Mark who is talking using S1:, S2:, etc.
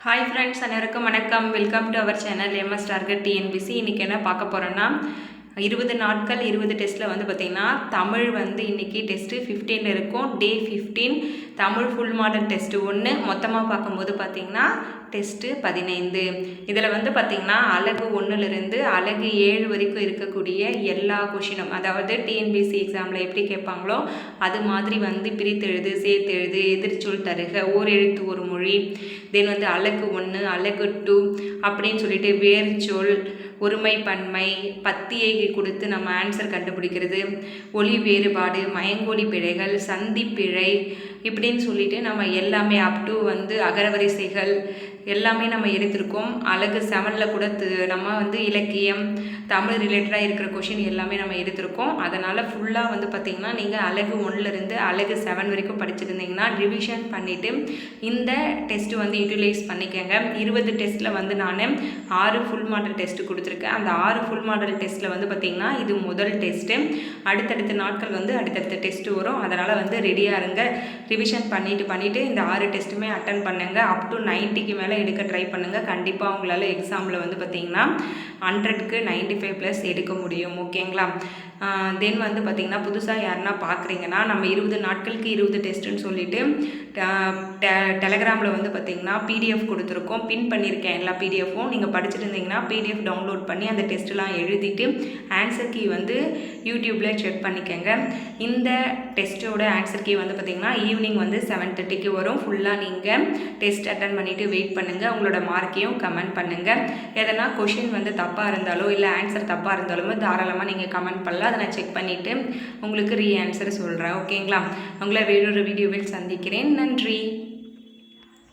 S1: Hi friends, அனைவருக்கும் வணக்கம். Welcome to our channel MS target TNPSC. இன்றைக்கி என்ன பார்க்க போகிறோன்னா 20 நாட்கள் 20 டெஸ்ட்டில் பார்த்திங்கன்னா தமிழ் இன்றைக்கி டெஸ்ட்டு 15 இருக்கும். டே 15 தமிழ் ஃபுல் மாடல் டெஸ்ட்டு 1, மொத்தமாக பார்க்கும்போது பார்த்திங்கன்னா டெஸ்ட்டு 15. இதில் பார்த்திங்கன்னா அலகு 1லிருந்து அலகு 7 வரைக்கும் இருக்கக்கூடிய எல்லா கொஷினும், அதாவது டிஎன்பிசி எக்ஸாமில் எப்படி கேட்பாங்களோ அது மாதிரி பிரித்தெழுது, சேர்த்தெழுது, எதிர்ச்சொல் தருக, ஓர் எழுத்து ஒரு மொழி, தென் அலகு 1, அலகு 2 அப்படின்னு சொல்லிட்டு வேர்ச்சொல், ஒருமை பன்மை, பத்தியை கொடுத்து நம்ம ஆன்சர் கண்டுபிடிக்கிறது, ஒலி வேறுபாடு, மயங்கொலி பிழைகள், சந்தி பிழை இப்படின்னு சொல்லிட்டு நம்ம எல்லாமே அப் டு அகரவரிசைகள் எல்லாமே நம்ம எடுத்திருக்கோம். அலகு 7ல் கூட நம்ம இலக்கியம், தமிழ் ரிலேட்டடாக இருக்கிற கொஷின் எல்லாமே நம்ம எடுத்திருக்கோம். அதனால் ஃபுல்லாக பார்த்திங்கன்னா நீங்கள் அலகு 1லிருந்து அலகு 7 வரைக்கும் படிச்சிருந்தீங்கன்னா ரிவிஷன் பண்ணிவிட்டு இந்த டெஸ்ட்டு யூட்டிலைஸ் பண்ணிக்கோங்க. 20 டெஸ்ட்டில் நான் 6 ஃபுல் மாடல் டெஸ்ட்டு கொடுத்துருக்கேன். அந்த 6 ஃபுல் மாடல் டெஸ்ட்டில் பார்த்திங்கன்னா இது முதல் டெஸ்ட்டு. அடுத்தடுத்த நாட்கள் அடுத்தடுத்த டெஸ்ட்டு வரும். அதனால் ரெடியாக இருங்க. ரிவிஷன் பண்ணிவிட்டு இந்த 6 டெஸ்ட்டுமே அட்டன் பண்ணுங்கள். அப் டு 90க்கு மேலே எடுக்க ட்ரை பண்ணுங்கள். கண்டிப்பாக உங்களால் எக்ஸாமில் பார்த்திங்கன்னா 100க்கு 95+ எடுக்க முடியும். ஓகேங்களா? தென் பார்த்திங்கன்னா புதுசாக யாருன்னா பார்க்குறீங்கன்னா நம்ம 20 நாட்களுக்கு 20 டெஸ்ட்டுன்னு சொல்லிவிட்டு டெலகிராமில் பார்த்திங்கன்னா பிடிஎஃப் கொடுத்துருக்கோம். பின் பண்ணியிருக்கேன் எல்லா பிடிஎஃப்பும். நீங்கள் படிச்சுட்டு இருந்தீங்கன்னா பிடிஎஃப் டவுன்லோட் பண்ணி அந்த டெஸ்ட்டெலாம் எழுதிட்டு ஆன்சர் கீ யூடியூப்பில் செக் பண்ணிக்கோங்க. இந்த டெஸ்ட்டோட ஆன்சர் கீ பார்த்திங்கன்னா ஈவினிங் 7:30க்கு வரும். ஃபுல்லாக நீங்கள் டெஸ்ட் அட்டன் பண்ணிவிட்டு வெயிட் பண்ணுங்கள். உங்களோட மார்க்கையும் கமெண்ட் பண்ணுங்கள். எதனா கொஷின் தப்பாக இருந்தாலோ இல்லை ஆன்சர் தப்பாக இருந்தாலுமே தாராளமாக நீங்கள் கமெண்ட் பண்ணலாம். அதை நான் செக் பண்ணிவிட்டு உங்களுக்கு ஆன்சர் சொல்கிறேன். ஓகேங்களா? உங்களை வேறொரு வீடியோவில் சந்திக்கிறேன். நன்றி.